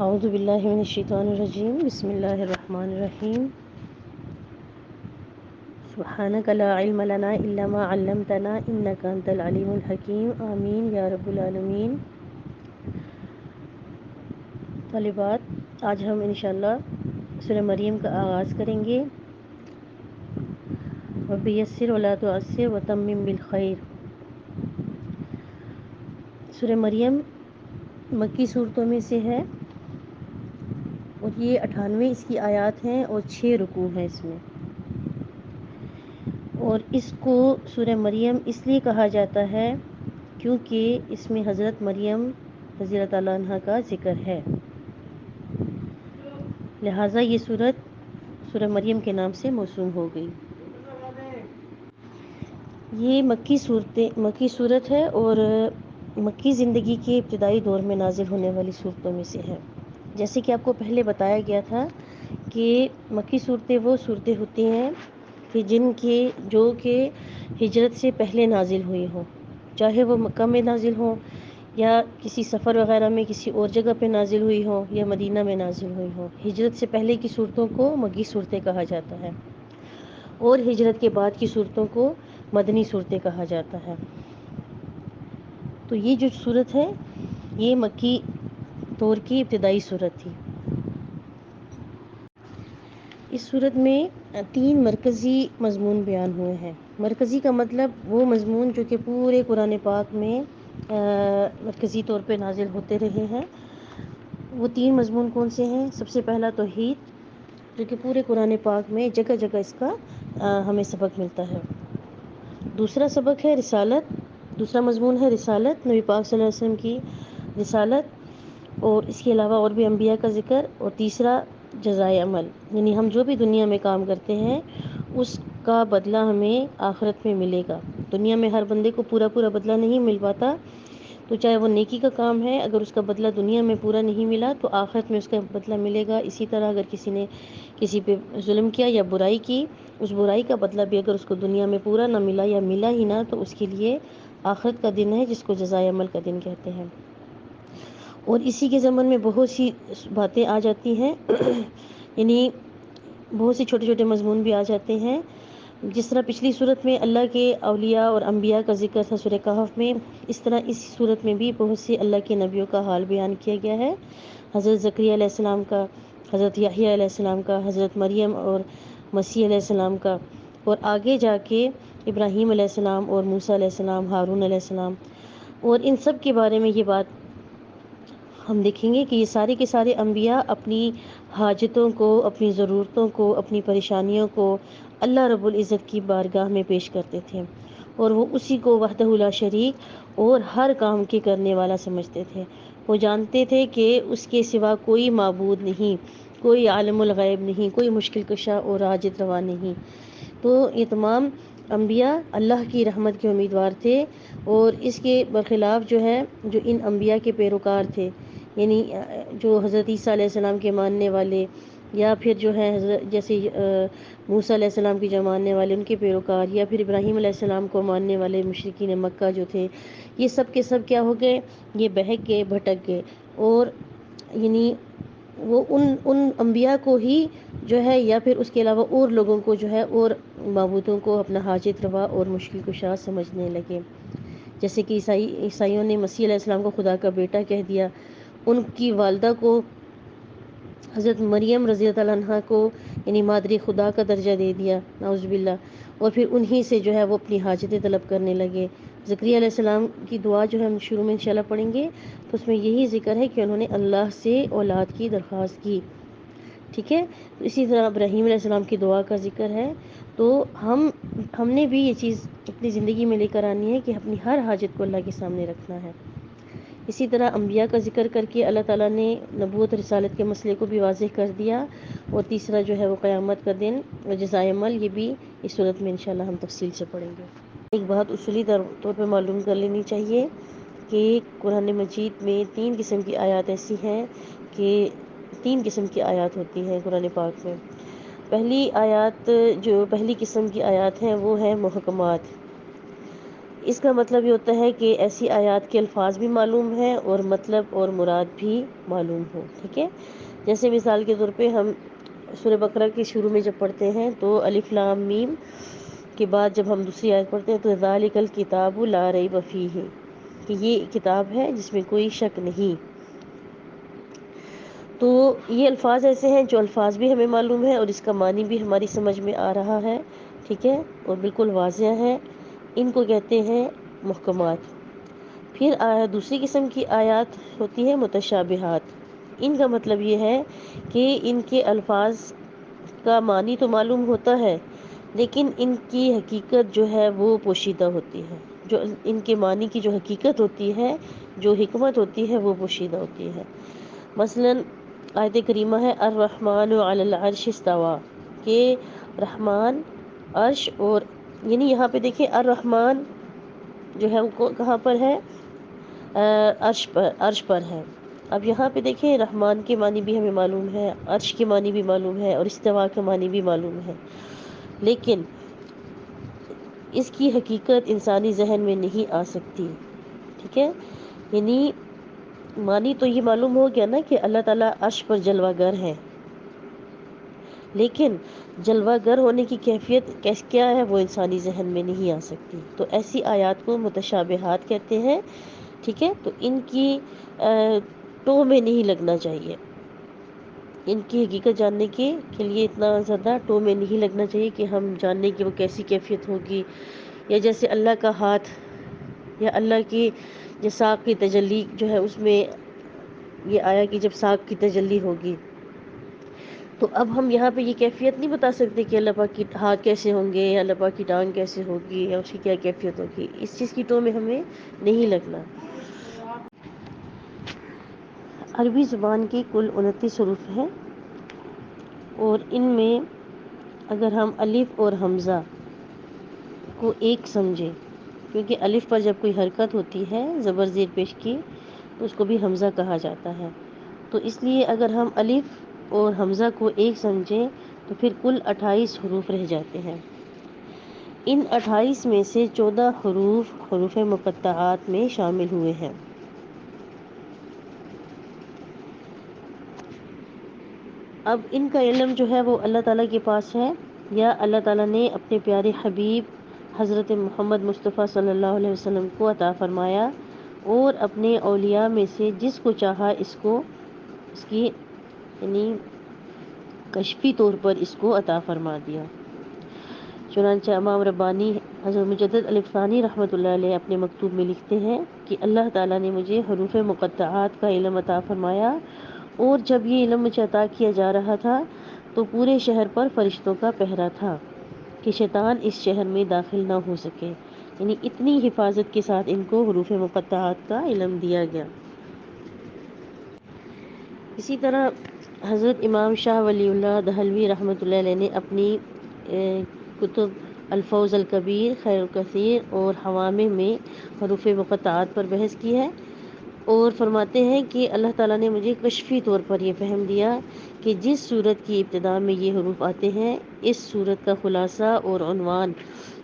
اعوذ باللہ من الشیطان الرجیم بسم اللہ الرحمن الرحیم سبحانک لا علم لنا الا ما علمتنا انک انت العلیم الحکیم آمین یا رب العالمین۔ طالبات، آج ہم انشاءاللہ سورہ مریم کا آغاز کریں گے۔ وَبِيَسِّرْ وَلَا تُعَسِّرْ وَتَمِّمْ بِالْخَيْرِ۔ سورہ مریم مکی صورتوں میں سے ہے اور یہ 98 اس کی آیات ہیں اور 6 رکوع ہیں اس میں، اور اس کو سورہ مریم اس لیے کہا جاتا ہے کیونکہ اس میں حضرت مریم رضی اللہ تعالیٰ عنہ کا ذکر ہے، لہٰذا یہ سورت سورہ مریم کے نام سے موسوم ہو گئی۔ یہ مکی صورت ہے اور مکی زندگی کے ابتدائی دور میں نازل ہونے والی صورتوں میں سے ہے۔ جیسے کہ آپ کو پہلے بتایا گیا تھا کہ مکی صورتیں وہ صورتیں ہوتی ہیں کہ جو کہ ہجرت سے پہلے نازل ہوئی ہوں، چاہے وہ مکہ میں نازل ہوں یا کسی سفر وغیرہ میں کسی اور جگہ پہ نازل ہوئی ہوں یا مدینہ میں نازل ہوئی ہوں۔ ہجرت سے پہلے کی صورتوں کو مکی صورتیں کہا جاتا ہے اور ہجرت کے بعد کی صورتوں کو مدنی صورتیں کہا جاتا ہے۔ تو یہ جو صورت ہے یہ مکی دور کی ابتدائی صورت تھی۔ اس صورت میں 3 مرکزی مضمون بیان ہوئے ہیں۔ مرکزی کا مطلب وہ مضمون جو کہ پورے قرآن پاک میں مرکزی طور پہ نازل ہوتے رہے ہیں۔ وہ 3 مضمون کون سے ہیں؟ سب سے پہلا توحید، جو کہ پورے قرآن پاک میں جگہ جگہ اس کا ہمیں سبق ملتا ہے۔ دوسرا سبق ہے رسالت، دوسرا مضمون ہے رسالت، نبی پاک صلی اللہ علیہ وسلم کی رسالت اور اس کے علاوہ اور بھی انبیاء کا ذکر، اور تیسرا جزائے عمل، یعنی ہم جو بھی دنیا میں کام کرتے ہیں اس کا بدلہ ہمیں آخرت میں ملے گا۔ دنیا میں ہر بندے کو پورا بدلہ نہیں مل پاتا، تو چاہے وہ نیکی کا کام ہے، اگر اس کا بدلہ دنیا میں پورا نہیں ملا تو آخرت میں اس کا بدلہ ملے گا۔ اسی طرح اگر کسی نے کسی پہ ظلم کیا یا برائی کی، اس برائی کا بدلہ بھی اگر اس کو دنیا میں پورا نہ ملا یا ملا ہی نہ، تو اس کے لیے آخرت کا دن ہے جس کو جزائے عمل کا دن کہتے ہیں۔ اور اسی کے ضمن میں بہت سی باتیں آ جاتی ہیں یعنی بہت سے چھوٹے چھوٹے مضمون بھی آ جاتے ہیں۔ جس طرح پچھلی صورت میں اللہ کے اولیاء اور انبیاء کا ذکر تھا سورہ کہف میں، اس طرح اس صورت میں بھی بہت سے اللہ کے نبیوں کا حال بیان کیا گیا ہے۔ حضرت زکریا علیہ السلام کا، حضرت یحییٰ علیہ السلام کا، حضرت مریم اور مسیح علیہ السلام کا، اور آگے جا کے ابراہیم علیہ السلام اور موسیٰ علیہ السلام، ہارون علیہ السلام، اور ان سب کے بارے میں یہ بات ہم دیکھیں گے کہ یہ سارے کے سارے انبیاء اپنی حاجتوں کو، اپنی ضرورتوں کو، اپنی پریشانیوں کو اللہ رب العزت کی بارگاہ میں پیش کرتے تھے، اور وہ اسی کو وحدہ لا شریک اور ہر کام کے کرنے والا سمجھتے تھے۔ وہ جانتے تھے کہ اس کے سوا کوئی معبود نہیں، کوئی عالم الغیب نہیں، کوئی مشکل کشا اور حاجت روا نہیں۔ تو یہ تمام انبیاء اللہ کی رحمت کے امیدوار تھے، اور اس کے برخلاف جو ہے جو ان انبیاء کے پیروکار تھے، یعنی جو حضرت عیسیٰ علیہ السلام کے ماننے والے، یا پھر جو ہے جیسے موسیٰ علیہ السلام کی جو ماننے والے ان کے پیروکار، یا پھر ابراہیم علیہ السلام کو ماننے والے مشرکین مکہ جو تھے، یہ سب کے سب کیا ہو گئے؟ یہ بہک گئے، بھٹک گئے، اور یعنی وہ ان انبیاء کو ہی جو ہے یا پھر اس کے علاوہ اور لوگوں کو جو ہے اور معبودوں کو اپنا حاجت روا اور مشکل کشا سمجھنے لگے۔ جیسے کہ عیسائیوں نے مسیح علیہ السلام کو خدا کا بیٹا کہہ دیا، ان کی والدہ کو حضرت مریم رضی اللہ عنہ کو یعنی مادر خدا کا درجہ دے دیا، نعوذ باللہ، اور پھر انہی سے جو ہے وہ اپنی حاجتیں طلب کرنے لگے۔ زکریا علیہ السلام کی دعا جو ہے ہم شروع میں انشاءاللہ پڑھیں گے، تو اس میں یہی ذکر ہے کہ انہوں نے اللہ سے اولاد کی درخواست کی، ٹھیک ہے۔ تو اسی طرح ابراہیم علیہ السلام کی دعا کا ذکر ہے۔ تو ہم نے بھی یہ چیز اپنی زندگی میں لے کر آنی ہے کہ اپنی ہر حاجت کو اللہ کے سامنے رکھنا ہے۔ اسی طرح انبیاء کا ذکر کر کے اللہ تعالیٰ نے نبوت رسالت کے مسئلے کو بھی واضح کر دیا، اور تیسرا جو ہے وہ قیامت کا دن اور جزائے عمل، یہ بھی اس صورت میں انشاءاللہ ہم تفصیل سے پڑھیں گے۔ ایک بات اصولی طور پہ معلوم کر لینی چاہیے کہ قرآن مجید میں 3 قسم کی آیات ایسی ہیں کہ 3 قسم کی آیات ہوتی ہیں قرآن پاک میں۔ پہلی قسم کی آیات ہیں وہ ہیں محکمات۔ اس کا مطلب یہ ہوتا ہے کہ ایسی آیات کے الفاظ بھی معلوم ہیں اور مطلب اور مراد بھی معلوم ہو. ٹھیک ہے، جیسے مثال کے طور پہ ہم سورہ بقرہ کے شروع میں جب پڑھتے ہیں تو الف لام میم کے بعد جب ہم دوسری آیت پڑھتے ہیں تو ذالک الکتاب لا ریب فیہ، کہ یہ کتاب ہے جس میں کوئی شک نہیں. تو یہ الفاظ ایسے ہیں جو الفاظ بھی ہمیں معلوم ہے اور اس کا معنی بھی ہماری سمجھ میں آ رہا ہے. ٹھیک ہے، اور بالکل واضح ہے. ان کو کہتے ہیں محکمات. پھر دوسری قسم کی آیات ہوتی ہے متشابہات. ان کا مطلب یہ ہے کہ ان کے الفاظ کا معنی تو معلوم ہوتا ہے لیکن ان کی حقیقت جو ہے وہ پوشیدہ ہوتی ہے. جو ان کے معنی کی جو حقیقت ہوتی ہے، جو حکمت ہوتی ہے، وہ پوشیدہ ہوتی ہے. مثلا آیت کریمہ ہے الرحمن علی العرش استوى، کہ رحمان عرش اور یعنی یہاں پہ دیکھیں الرحمن جو ہے وہ کہاں پر ہے؟ عرش پر ہے. اب یہاں پہ دیکھیں رحمان کے معنی بھی ہمیں معلوم ہے، عرش کے معنی بھی معلوم ہے اور استوا کے معنی بھی معلوم ہے، لیکن اس کی حقیقت انسانی ذہن میں نہیں آ سکتی. ٹھیک ہے، یعنی معنی تو یہ معلوم ہو گیا نا کہ اللہ تعالیٰ عرش پر جلوہ گر ہے، لیکن جلوہ گر ہونے کی کیفیت کیا ہے وہ انسانی ذہن میں نہیں آ سکتی. تو ایسی آیات کو متشابہات کہتے ہیں. ٹھیک ہے، تو ان کی ٹو میں نہیں لگنا چاہیے. ان کی حقیقت جاننے کے لیے اتنا زیادہ ٹو میں نہیں لگنا چاہیے کہ ہم جاننے کی وہ کیسی کیفیت ہوگی، یا جیسے اللہ کا ہاتھ یا اللہ کی جو ساق کی تجلی جو ہے اس میں یہ آیا کہ جب ساق کی تجلی ہوگی، تو اب ہم یہاں پہ یہ کیفیت نہیں بتا سکتے کہ اللہ پاک کی ہاتھ کیسے ہوں گے یا اللہ پاک کی ٹانگ کیسے ہوگی یا اس کی کیا کیفیت ہوگی. اس چیز کی ٹو میں ہمیں نہیں لگنا. عربی زبان کی کل 29 حروف ہیں اور ان میں اگر ہم الف اور حمزہ کو ایک سمجھیں، کیونکہ الف پر جب کوئی حرکت ہوتی ہے زبر زیر پیش کی تو اس کو بھی حمزہ کہا جاتا ہے. تو اس لیے اگر ہم الف اور حمزہ کو ایک سمجھیں تو پھر کل 28 حروف رہ جاتے ہیں. ان 28 میں سے 14 حروف حروف مقطعات میں شامل ہوئے ہیں. اب ان کا علم جو ہے وہ اللہ تعالیٰ کے پاس ہے، یا اللہ تعالیٰ نے اپنے پیارے حبیب حضرت محمد مصطفیٰ صلی اللہ علیہ وسلم کو عطا فرمایا، اور اپنے اولیاء میں سے جس کو چاہا اس کی یعنی کشفی طور پر اس کو عطا فرما دیا. چنانچہ امام ربانی حضرت مجدد الف ثانی رحمۃ اللہ علیہ اپنے مکتوب میں لکھتے ہیں کہ اللہ تعالیٰ نے مجھے حروف مقطعات کا علم عطا فرمایا، اور جب یہ علم مجھے عطا کیا جا رہا تھا تو پورے شہر پر فرشتوں کا پہرا تھا کہ شیطان اس شہر میں داخل نہ ہو سکے. یعنی اتنی حفاظت کے ساتھ ان کو حروف مقطعات کا علم دیا گیا. اسی طرح حضرت امام شاہ ولی اللہ دہلوی رحمۃ اللہ علیہ نے اپنی کتب الفوز الکبیر، خیر الکثیر اور حوامے میں حروف مقطعات پر بحث کی ہے، اور فرماتے ہیں کہ اللہ تعالیٰ نے مجھے کشفی طور پر یہ فہم دیا کہ جس صورت کی ابتدا میں یہ حروف آتے ہیں اس صورت کا خلاصہ اور عنوان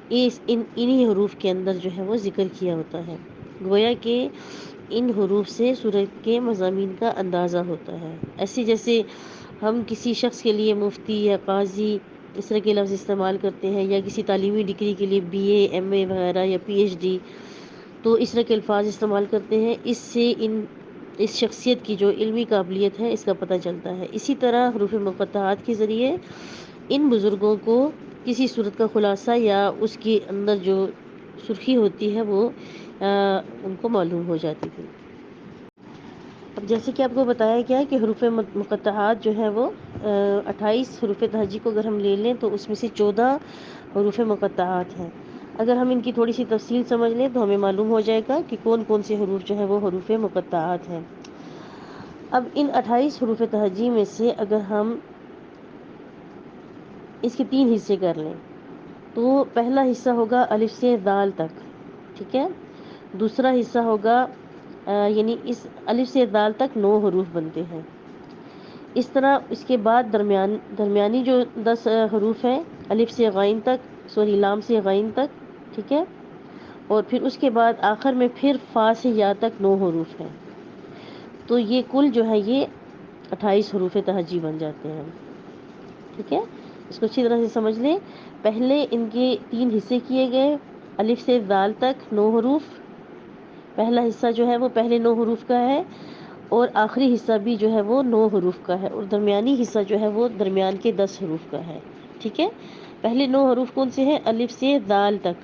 انہی حروف کے اندر جو ہے وہ ذکر کیا ہوتا ہے. گویا کہ ان حروف سے صورت کے مضامین کا اندازہ ہوتا ہے. ایسے جیسے ہم کسی شخص کے لیے مفتی یا قاضی اس طرح کے لفظ استعمال کرتے ہیں، یا کسی تعلیمی ڈگری کے لیے بی اے، ایم اے وغیرہ یا پی ایچ ڈی، تو اس طرح کے الفاظ استعمال کرتے ہیں. اس سے اس شخصیت کی جو علمی قابلیت ہے اس کا پتہ چلتا ہے. اسی طرح حروف مقطعات کے ذریعے ان بزرگوں کو کسی صورت کا خلاصہ یا اس کے اندر جو سرخی ہوتی ہے وہ ان کو معلوم ہو جاتی تھی. اب جیسے کہ آپ کو بتایا گیا کہ حروف مقطعات جو ہے وہ 28 حروف تہجی کو اگر ہم لے لیں تو اس میں سے 14 حروف مقطعات ہیں. اگر ہم ان کی تھوڑی سی تفصیل سمجھ لیں تو ہمیں معلوم ہو جائے گا کہ کون کون سے حروف جو ہیں وہ حروف مقطعات ہیں. اب ان 28 حروف تہجی میں سے اگر ہم اس کے 3 حصے کر لیں تو پہلا حصہ ہوگا الف سے دال تک. ٹھیک ہے، دوسرا حصہ ہوگا یعنی اس الف سے دال تک 9 حروف بنتے ہیں. اس طرح اس کے بعد درمیانی جو 10 حروف ہیں الف سے غین تک، لام سے غین تک، ٹھیک ہے، اور پھر اس کے بعد آخر میں پھر فا سے یا تک 9 حروف ہیں. تو یہ کل جو ہے یہ 28 حروف تہجی بن جاتے ہیں. ٹھیک ہے، اس کو اچھی طرح سے سمجھ لیں. پہلے ان کے 3 حصے کیے گئے، الف سے دال تک 9 حروف. پہلا حصہ جو ہے وہ پہلے 9 حروف کا ہے، اور آخری حصہ بھی جو ہے وہ 9 حروف کا ہے، اور درمیانی حصہ جو ہے وہ درمیان کے 10 حروف کا ہے. ٹھیک ہے، پہلے 9 حروف کون سے ہیں؟ الف سے دال تک.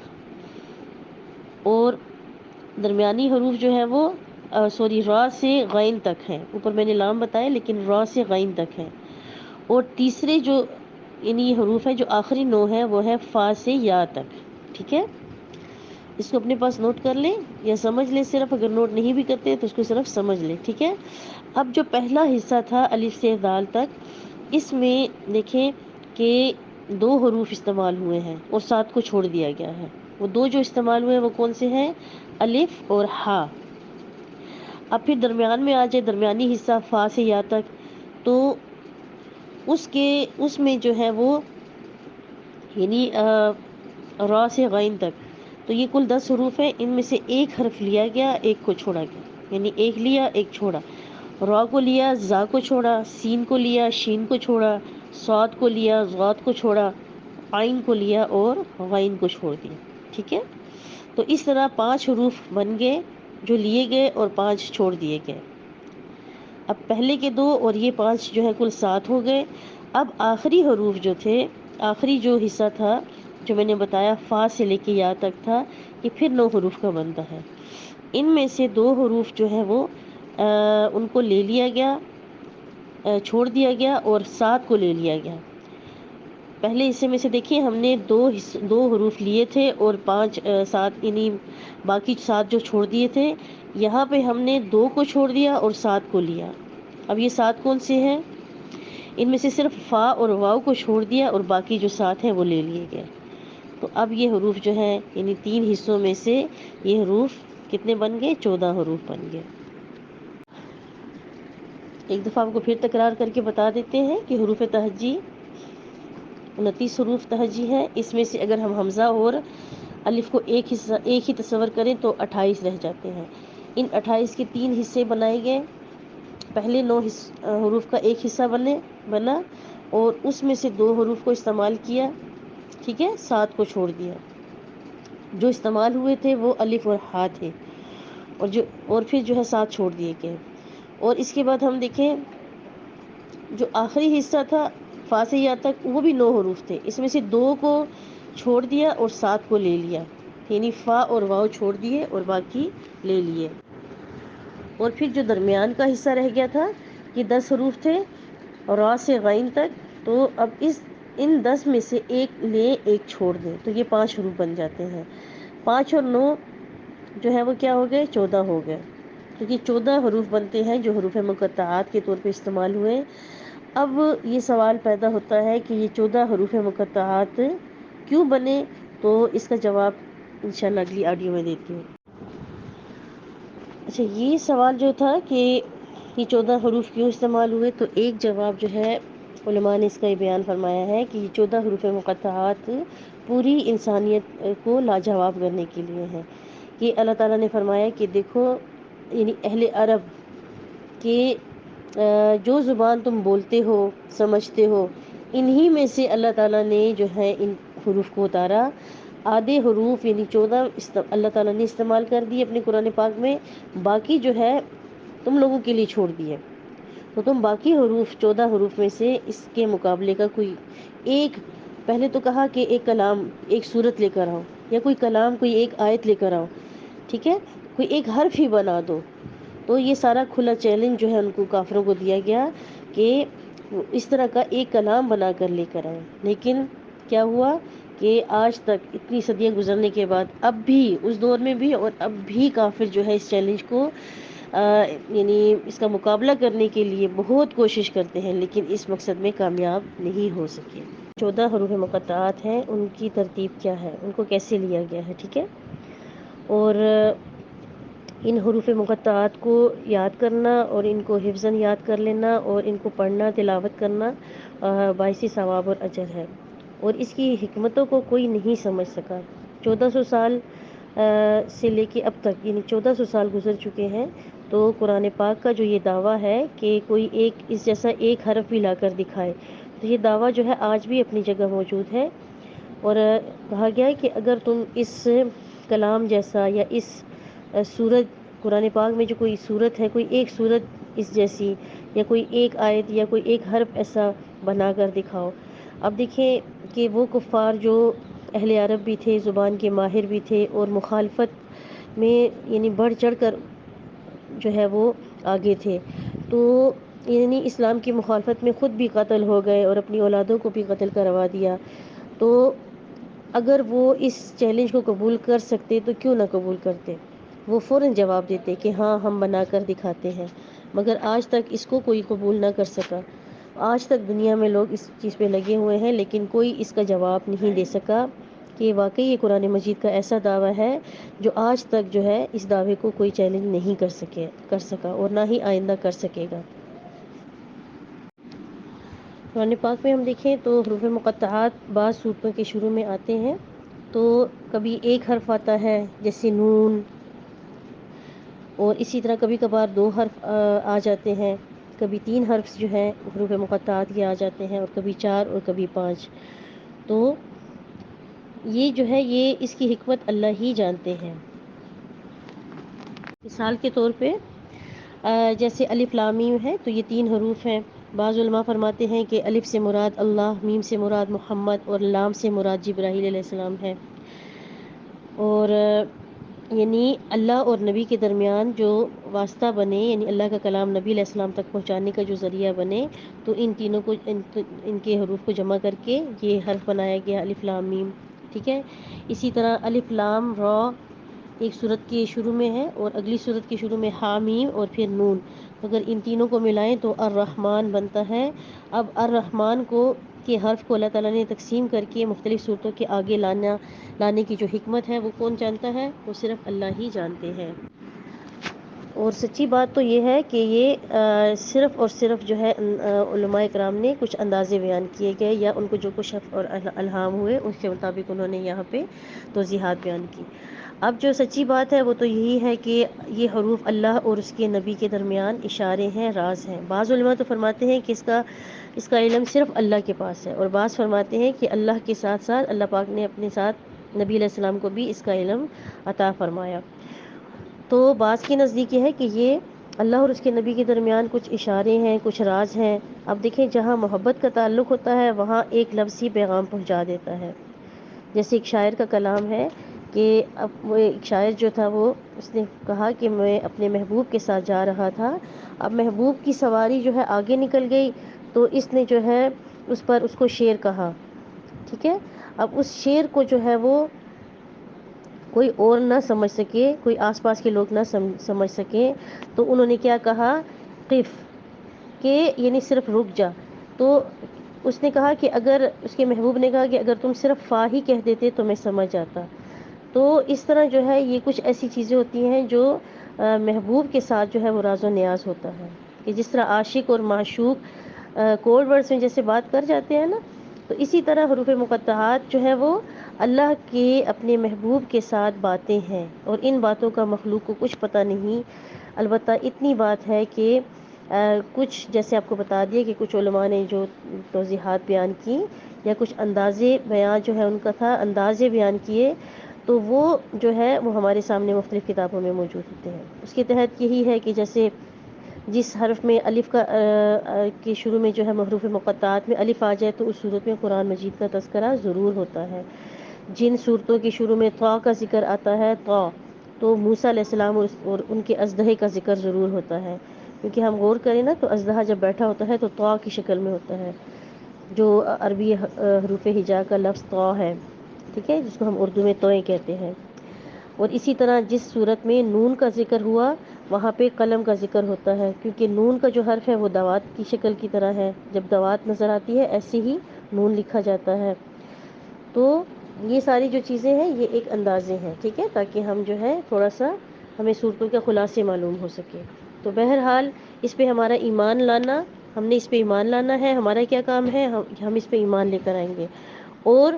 اور درمیانی حروف جو ہے وہ را سے غین تک ہیں. اوپر میں نے لام بتایا لیکن را سے غین تک ہیں. اور تیسرے جو یعنی حروف ہے جو آخری 9 ہے وہ ہے فا سے یا تک. ٹھیک ہے، اس کو اپنے پاس نوٹ کر لیں یا سمجھ لیں. صرف اگر نوٹ نہیں بھی کرتے تو اس کو صرف سمجھ لیں. ٹھیک ہے، اب جو پہلا حصہ تھا الف سے دال تک، اس میں دیکھیں کہ 2 حروف استعمال ہوئے ہیں اور 7 کو چھوڑ دیا گیا ہے. وہ 2 جو استعمال ہوئے ہیں وہ کون سے ہیں؟ الف اور ہا. اب پھر درمیان میں آ جائے درمیانی حصہ فا سے یا تک، تو اس میں جو ہے وہ یعنی را سے غین تک، تو یہ کل 10 حروف ہیں. ان میں سے ایک حرف لیا گیا، ایک کو چھوڑا گیا. یعنی ایک لیا ایک چھوڑا. را کو لیا، زا کو چھوڑا، سین کو لیا، شین کو چھوڑا، صاد کو لیا، ضاد کو چھوڑا، عین کو لیا اور غین کو چھوڑ دیا. ٹھیک ہے، تو اس طرح 5 حروف بن گئے جو لیے گئے اور 5 چھوڑ دیے گئے. اب پہلے کے 2 اور یہ 5 جو ہے کل 7 ہو گئے. اب آخری حروف جو تھے، آخری جو حصہ تھا جو میں نے بتایا فا سے لے کے یا تک تھا، یہ پھر 9 حروف کا بنتا ہے. ان میں سے 2 حروف جو ہے وہ ان کو لے لیا گیا، چھوڑ دیا گیا، اور 7 کو لے لیا گیا. پہلے حصے میں سے دیکھیں ہم نے 2 حروف لیے تھے اور 5 7 یعنی باقی 7 جو چھوڑ دیے تھے. یہاں پہ ہم نے 2 کو چھوڑ دیا اور 7 کو لیا. اب یہ 7 کون سے ہیں؟ ان میں سے صرف فا اور واو کو چھوڑ دیا اور باقی جو 7 ہیں وہ لے لیے گئے. تو اب یہ حروف جو ہیں یعنی 3 حصوں میں سے یہ حروف کتنے بن گئے؟ 14 حروف بن گئے. ایک دفعہ آپ کو پھر تکرار کر کے بتا دیتے ہیں کہ حروف تہجی 29 حروف تہجی ہے. اس میں سے اگر ہم حمزہ اور الف کو ایک ہی تصور کریں تو 28 رہ جاتے ہیں. ان 28 کے 3 حصے بنائے گئے. پہلے 9 حروف کا ایک حصہ بنا اور اس میں سے 2 حروف کو استعمال کیا. ٹھیک ہے، 7 کو چھوڑ دیا. جو استعمال ہوئے تھے وہ الف اور ہا تھے، اور پھر جو ہے 7 چھوڑ دیے گئے. اور اس کے بعد ہم دیکھیں جو آخری حصہ تھا فا سے یا تک، وہ بھی 9 حروف تھے. اس میں سے 2 کو چھوڑ دیا اور 7 کو لے لیا. یعنی فا اور واو چھوڑ دیے اور باقی لے لیے. اور پھر جو درمیان کا حصہ رہ گیا تھا یہ 10 حروف تھے را سے غین تک. تو اب ان 10 میں سے ایک لیں ایک چھوڑ دیں تو یہ 5 حروف بن جاتے ہیں. 5 اور 9 جو ہے وہ کیا ہو گئے؟ 14 ہو گئے. کیونکہ 14 حروف بنتے ہیں جو حروف مقطعات کے طور پہ استعمال ہوئے. اب یہ سوال پیدا ہوتا ہے کہ یہ 14 حروف مقطعات کیوں بنے؟ تو اس کا جواب انشاءاللہ اگلی آڈیو میں دیتی ہوں. اچھا، یہ سوال جو تھا کہ یہ 14 حروف کیوں استعمال ہوئے، تو ایک جواب جو ہے علماء نے اس کا یہ بیان فرمایا ہے کہ یہ 14 حروف مقطعات پوری انسانیت کو لاجواب کرنے کے لیے ہیں. کہ اللہ تعالیٰ نے فرمایا کہ دیکھو یعنی اہل عرب کہ جو زبان تم بولتے ہو سمجھتے ہو انہی میں سے اللہ تعالیٰ نے جو ہے ان حروف کو اتارا. آدھے حروف یعنی 14 اللہ تعالیٰ نے استعمال کر دی اپنے قرآن پاک میں، باقی جو ہے تم لوگوں کے لیے چھوڑ دیے. تو تم باقی حروف 14 حروف میں سے اس کے مقابلے کا کوئی ایک، پہلے تو کہا کہ ایک کلام ایک صورت لے کر آؤ، یا کوئی کلام کوئی ایک آیت لے کر آؤ. ٹھیک ہے، کوئی ایک حرف ہی بنا دو. تو یہ سارا کھلا چیلنج جو ہے ان کو کافروں کو دیا گیا کہ اس طرح کا ایک کلام بنا کر لے کر آئے. لیکن کیا ہوا کہ آج تک اتنی صدیاں گزرنے کے بعد اب بھی اس دور میں بھی اور اب بھی کافر جو ہے اس چیلنج کو یعنی اس کا مقابلہ کرنے کے لیے بہت کوشش کرتے ہیں، لیکن اس مقصد میں کامیاب نہیں ہو سکے. 14 حروف مقطعات ہیں، ان کی ترتیب کیا ہے، ان کو کیسے لیا گیا ہے. ٹھیک ہے، اور ان حروف مقطعات کو یاد کرنا اور ان کو حفظاً یاد کر لینا اور ان کو پڑھنا تلاوت کرنا باعث ثواب اور اجر ہے. اور اس کی حکمتوں کو کوئی نہیں سمجھ سکا. 1400 سال سے لے کے اب تک یعنی 1400 سال گزر چکے ہیں، تو قرآن پاک کا جو یہ دعویٰ ہے کہ کوئی ایک اس جیسا ایک حرف بھی لا کر دکھائے، تو یہ دعویٰ جو ہے آج بھی اپنی جگہ موجود ہے۔ اور کہا گیا ہے کہ اگر تم اس کلام جیسا یا اس سورت قرآن پاک میں جو کوئی صورت ہے، کوئی ایک صورت اس جیسی یا کوئی ایک آیت یا کوئی ایک حرف ایسا بنا کر دکھاؤ۔ اب دیکھیں کہ وہ کفار جو اہل عرب بھی تھے، زبان کے ماہر بھی تھے اور مخالفت میں یعنی بڑھ چڑھ کر جو ہے وہ آگے تھے، تو یعنی اسلام کی مخالفت میں خود بھی قتل ہو گئے اور اپنی اولادوں کو بھی قتل کروا دیا۔ تو اگر وہ اس چیلنج کو قبول کر سکتے تو کیوں نہ قبول کرتے، وہ فوراً جواب دیتے کہ ہاں ہم بنا کر دکھاتے ہیں، مگر آج تک اس کو کوئی قبول نہ کر سکا۔ آج تک دنیا میں لوگ اس چیز پہ لگے ہوئے ہیں، لیکن کوئی اس کا جواب نہیں دے سکا کہ واقعی یہ قرآن مجید کا ایسا دعویٰ ہے جو آج تک جو ہے اس دعوے کو کوئی چیلنج نہیں کر سکا اور نہ ہی آئندہ کر سکے گا۔ قرآن پاک میں ہم دیکھیں تو حروف مقطعات بعض صورتوں کے شروع میں آتے ہیں، تو کبھی ایک حرف آتا ہے جیسے نون، اور اسی طرح کبھی کبھار 2 حرف آ جاتے ہیں، کبھی 3 حرف جو ہیں حروف مقطعات کے آ جاتے ہیں، اور کبھی 4 اور کبھی 5۔ تو یہ جو ہے یہ اس کی حکمت اللہ ہی جانتے ہیں۔ مثال کے طور پہ جیسے الف لام میم ہے تو یہ 3 حروف ہیں۔ بعض علماء فرماتے ہیں کہ الف سے مراد اللہ، میم سے مراد محمد اور لام سے مراد جبرائیل علیہ السلام ہے، اور یعنی اللہ اور نبی کے درمیان جو واسطہ بنے، یعنی اللہ کا کلام نبی علیہ السلام تک پہنچانے کا جو ذریعہ بنے، تو ان تینوں کو ان کے حروف کو جمع کر کے یہ حرف بنایا گیا الف لام میم، ٹھیک ہے۔ اسی طرح الف لام را ایک صورت کے شروع میں ہے اور اگلی صورت کے شروع میں ہا میم اور پھر نون، اگر ان تینوں کو ملائیں تو الرحمن بنتا ہے۔ اب الرحمن کے حرف کو اللہ تعالیٰ نے تقسیم کر کے مختلف صورتوں کے آگے لانے کی جو حکمت ہے وہ کون جانتا ہے، وہ صرف اللہ ہی جانتے ہیں۔ اور سچی بات تو یہ ہے کہ یہ صرف اور صرف جو ہے علماء کرام نے کچھ اندازے بیان کیے گئے، یا ان کو جو کچھ اور الہام ہوئے اس کے مطابق انہوں نے یہاں پہ توضیحات بیان کی۔ اب جو سچی بات ہے وہ تو یہی ہے کہ یہ حروف اللہ اور اس کے نبی کے درمیان اشارے ہیں، راز ہیں۔ بعض علماء تو فرماتے ہیں کہ اس کا علم صرف اللہ کے پاس ہے، اور بعض فرماتے ہیں کہ اللہ کے ساتھ ساتھ اللہ پاک نے اپنے ساتھ نبی علیہ السلام کو بھی اس کا علم عطا فرمایا۔ تو بعض کی نزدیک یہ ہے کہ یہ اللہ اور اس کے نبی کے درمیان کچھ اشارے ہیں، کچھ راز ہیں۔ اب دیکھیں جہاں محبت کا تعلق ہوتا ہے وہاں ایک لفظ ہی پیغام پہنچا دیتا ہے۔ جیسے ایک شاعر کا کلام ہے کہ اب وہ ایک شاعر جو تھا اس نے کہا کہ میں اپنے محبوب کے ساتھ جا رہا تھا، اب محبوب کی سواری جو ہے آگے نکل گئی، تو اس نے جو ہے اس کو شعر کہا، ٹھیک ہے۔ اب اس شعر کو جو ہے وہ کوئی اور نہ سمجھ سکے، کوئی آس پاس کے لوگ نہ سمجھ سکیں، تو انہوں نے کیا کہا، قف، کہ یعنی صرف رک جا۔ تو اس نے کہا کہ اگر اس کے محبوب نے کہا کہ اگر تم صرف فا ہی کہہ دیتے تو میں سمجھ جاتا۔ تو اس طرح جو ہے یہ کچھ ایسی چیزیں ہوتی ہیں جو محبوب کے ساتھ جو ہے وہ راز و نیاز ہوتا ہے، کہ جس طرح عاشق اور معشوق کوڈ ورڈز میں جیسے بات کر جاتے ہیں نا، تو اسی طرح حروف مقطعات جو ہے وہ اللہ کے اپنے محبوب کے ساتھ باتیں ہیں، اور ان باتوں کا مخلوق کو کچھ پتہ نہیں۔ البتہ اتنی بات ہے کہ کچھ جیسے آپ کو بتا دیا کہ کچھ علماء نے جو توضیحات بیان کی یا کچھ اندازے بیان جو ہے ان کا تھا، اندازے بیان کیے، تو وہ جو ہے وہ ہمارے سامنے مختلف کتابوں میں موجود ہوتے ہیں۔ اس کے تحت یہی ہے کہ جیسے جس حرف میں الف کا کے شروع میں جو ہے حروف مقطعات میں الف آ جائے تو اس صورت میں قرآن مجید کا تذکرہ ضرور ہوتا ہے۔ جن صورتوں کے شروع میں طا کا ذکر آتا ہے، طا، تو موسیٰ علیہ السلام اور ان کے اژدہے کا ذکر ضرور ہوتا ہے، کیونکہ ہم غور کریں نا تو اژدہا جب بیٹھا ہوتا ہے تو طا کی شکل میں ہوتا ہے، جو عربی حروف ہجا کا لفظ طا ہے، ٹھیک ہے، جس کو ہم اردو میں طویں کہتے ہیں۔ اور اسی طرح جس صورت میں نون کا ذکر ہوا وہاں پہ قلم کا ذکر ہوتا ہے، کیونکہ نون کا جو حرف ہے وہ دوات کی شکل کی طرح ہے، جب دوات نظر آتی ہے ایسے ہی نون لکھا جاتا ہے۔ تو یہ ساری جو چیزیں ہیں یہ ایک اندازے ہیں، ٹھیک ہے، تاکہ ہم جو ہے تھوڑا سا ہمیں صورتوں کے خلاصے معلوم ہو سکے۔ تو بہرحال اس پہ ہمارا ایمان لانا، ہم نے اس پہ ایمان لانا ہے، ہمارا کیا کام ہے، ہم اس پہ ایمان لے کر آئیں گے۔ اور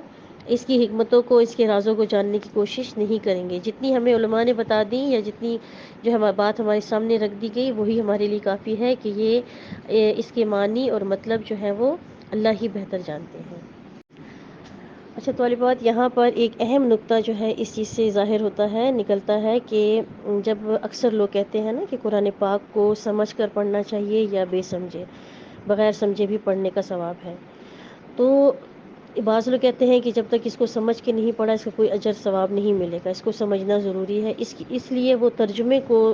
اس کی حکمتوں کو، اس کے رازوں کو جاننے کی کوشش نہیں کریں گے۔ جتنی ہمیں علماء نے بتا دی یا جتنی جو بات ہمارے سامنے رکھ دی گئی وہی ہمارے لیے کافی ہے کہ یہ اس کے معنی اور مطلب جو ہے وہ اللہ ہی بہتر جانتے ہیں۔ اچھا طالبات، یہاں پر ایک اہم نقطہ جو ہے اس چیز سے ظاہر ہوتا ہے، نکلتا ہے کہ جب اکثر لوگ کہتے ہیں نا کہ قرآن پاک کو سمجھ کر پڑھنا چاہیے یا بے سمجھے، بغیر سمجھے بھی پڑھنے کا ثواب ہے، تو بعض لوگ کہتے ہیں کہ جب تک اس کو سمجھ کے نہیں پڑھا اس کا کوئی اجر ثواب نہیں ملے گا، اس کو سمجھنا ضروری ہے، اس لیے وہ ترجمے کو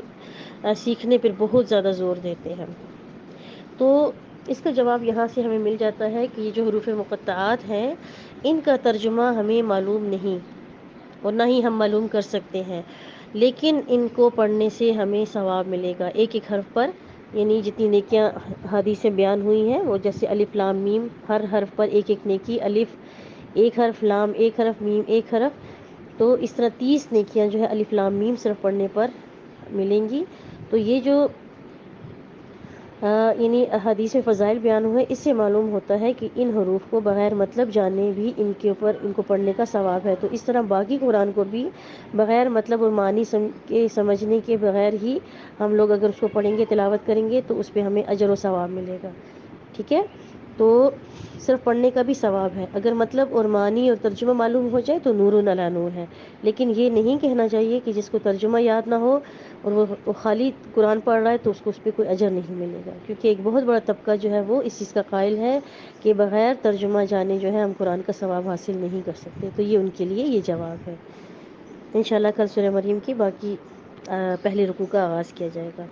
سیکھنے پر بہت زیادہ زور دیتے ہیں۔ تو اس کا جواب یہاں سے ہمیں مل جاتا ہے کہ یہ جو حروف مقطعات ہیں ان کا ترجمہ ہمیں معلوم نہیں اور نہ ہی ہم معلوم کر سکتے ہیں، لیکن ان کو پڑھنے سے ہمیں ثواب ملے گا ایک ایک حرف پر، یعنی جتنی نیکیاں حدیثیں بیان ہوئی ہیں وہ جیسے الف لام میم، ہر حرف پر ایک ایک نیکی، الف ایک حرف، لام ایک حرف، میم ایک حرف، تو اس طرح 30 نیکیاں جو ہے الف لام میم صرف پڑھنے پر ملیں گی۔ تو یہ جو یعنی حدیث میں فضائل بیان ہوئے اس سے معلوم ہوتا ہے کہ ان حروف کو بغیر مطلب جانے بھی ان کے اوپر ان کو پڑھنے کا ثواب ہے۔ تو اس طرح باقی قرآن کو بھی بغیر مطلب اور معنی کے سمجھنے کے بغیر ہی ہم لوگ اگر اس کو پڑھیں گے، تلاوت کریں گے تو اس پہ ہمیں اجر و ثواب ملے گا، ٹھیک ہے؟ تو صرف پڑھنے کا بھی ثواب ہے، اگر مطلب اور معنی اور ترجمہ معلوم ہو جائے تو نور علی نور ہے، لیکن یہ نہیں کہنا چاہیے کہ جس کو ترجمہ یاد نہ ہو اور وہ خالی قرآن پڑھ رہا ہے تو اس پہ کوئی اجر نہیں ملے گا، کیونکہ ایک بہت بڑا طبقہ جو ہے وہ اس چیز کا قائل ہے کہ بغیر ترجمہ جانے جو ہے ہم قرآن کا ثواب حاصل نہیں کر سکتے، تو یہ ان کے لیے یہ جواب ہے۔ انشاءاللہ کل سورہ مریم کی باقی پہلے رکوع کا آغاز کیا جائے گا۔